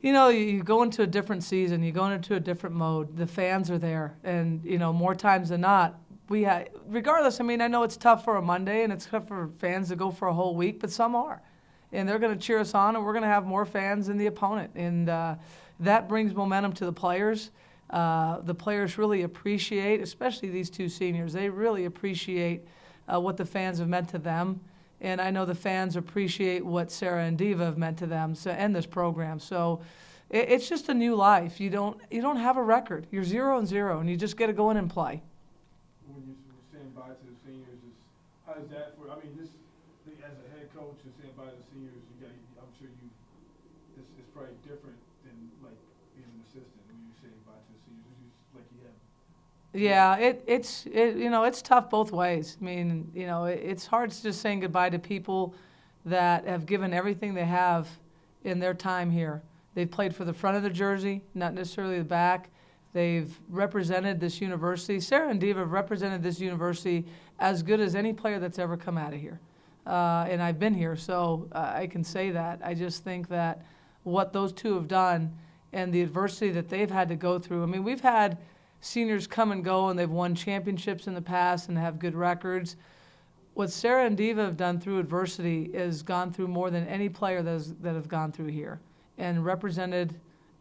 You go into a different season, you go into a different mode. The fans are there, and more times than not, regardless. I mean, I know it's tough for a Monday, and it's tough for fans to go for a whole week, but some are, and they're going to cheer us on, and we're going to have more fans than the opponent, and that brings momentum to the players. The players really appreciate, especially these two seniors. They really appreciate what the fans have meant to them. And I know the fans appreciate what Sarah and Diva have meant to them and this program. So it's just a new life. You don't have a record. You're 0-0, and you just got to go in and play. When you're saying bye to the seniors, how is that for? I mean, as a head coach, and saying bye to the seniors, I'm sure it's probably different than like being an assistant when you're saying bye to the seniors. It's like you have. Yeah, it's tough both ways. I mean, it's hard just saying goodbye to people that have given everything they have in their time here. They've played for the front of the jersey, not necessarily the back. They've represented this university. Sarah and Diva have represented this university as good as any player that's ever come out of here. And I've been here, so I can say that. I just think that what those two have done and the adversity that they've had to go through. I mean, we've had seniors come and go, and they've won championships in the past and have good records. What Sarah and Diva have done through adversity is gone through more than any player that have gone through here and represented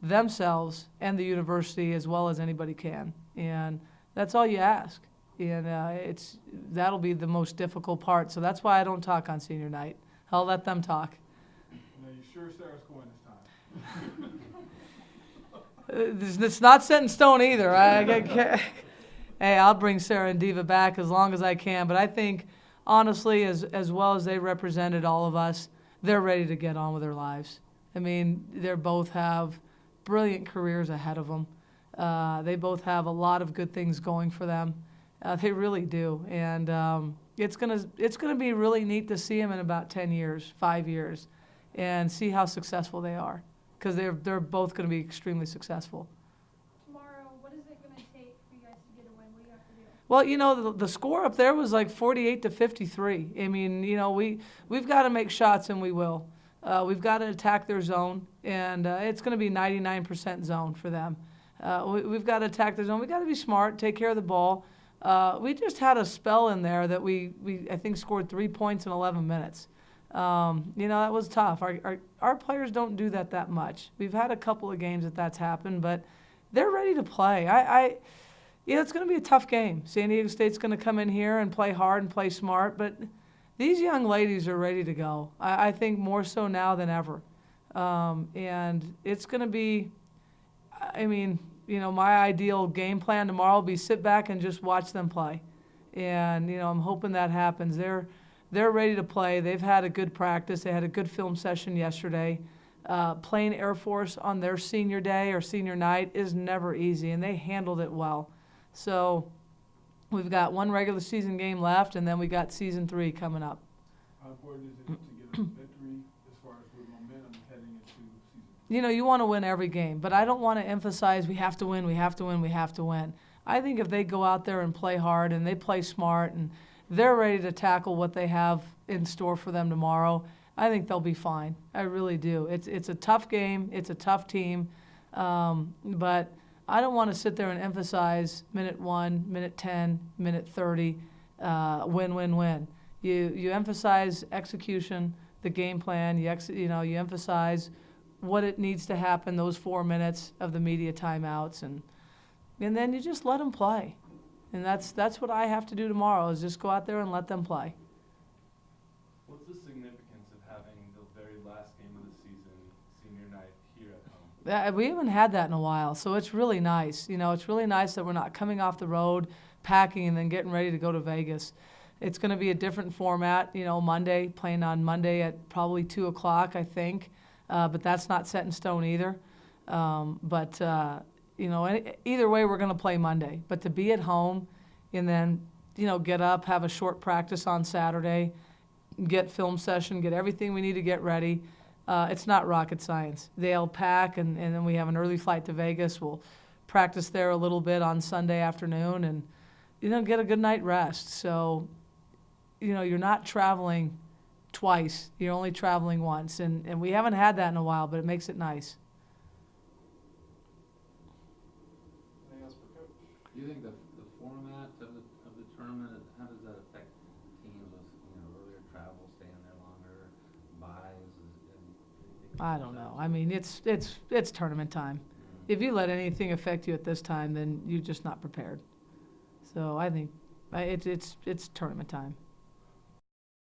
themselves and the university as well as anybody can. And that's all you ask. And that'll be the most difficult part. So that's why I don't talk on senior night. I'll let them talk. Now, you sure Sarah's going this time? It's not set in stone either. Hey, I'll bring Sarah and Diva back as long as I can. But I think, honestly, as well as they represented all of us, they're ready to get on with their lives. I mean, they both have brilliant careers ahead of them. They both have a lot of good things going for them. They really do. And it's gonna be really neat to see them in about 10 years, 5 years, and see how successful they are. Because they're both going to be extremely successful. Tomorrow, what is it going to take for you guys to get a win? What do you have to do? Well, the score up there was like 48-53. I mean, we've got to make shots, and we will. We've got to attack their zone, and it's going to be 99% zone for them. We've got to attack their zone. We've got to be smart, take care of the ball. We just had a spell in there that we I think scored 3 points in 11 minutes. That was tough. Our players don't do that much. We've had a couple of games that's happened, but they're ready to play. It's going to be a tough game. San Diego State's going to come in here and play hard and play smart, but these young ladies are ready to go. I think more so now than ever. And it's going to be, my ideal game plan tomorrow will be sit back and just watch them play. And, I'm hoping that happens. They're ready to play. They've had a good practice. They had a good film session yesterday. Playing Air Force on their senior day or senior night is never easy, and they handled it well. So we've got one regular season game left, and then we got season 3 coming up. How important is it to get a victory as far as with momentum heading into season? You want to win every game, but I don't want to emphasize we have to win, we have to win, we have to win. I think if they go out there and play hard and they play smart and they're ready to tackle what they have in store for them tomorrow, I think they'll be fine. I really do. It's a tough game. It's a tough team. But I don't want to sit there and emphasize minute 1, minute 10, minute 30, win. You emphasize execution, the game plan. You emphasize what it needs to happen, those 4 minutes of the media timeouts, and then you just let them play. And that's what I have to do tomorrow, is just go out there and let them play. What's the significance of having the very last game of the season, senior night, here at home? We haven't had that in a while, so it's really nice. It's really nice that we're not coming off the road, packing, and then getting ready to go to Vegas. It's going to be a different format, Monday, playing on Monday at probably 2 o'clock, I think. But that's not set in stone either. Either way, we're going to play Monday. But to be at home and then, get up, have a short practice on Saturday, get film session, get everything we need to get ready, it's not rocket science. They'll pack, and then we have an early flight to Vegas. We'll practice there a little bit on Sunday afternoon and, get a good night rest. So, you're not traveling twice. You're only traveling once. And we haven't had that in a while, but it makes it nice. Do you think the format of the tournament, how does that affect teams with, earlier travel, staying there longer, buys? I don't know. I mean, it's tournament time. If you let anything affect you at this time, then you're just not prepared. So I think it's tournament time.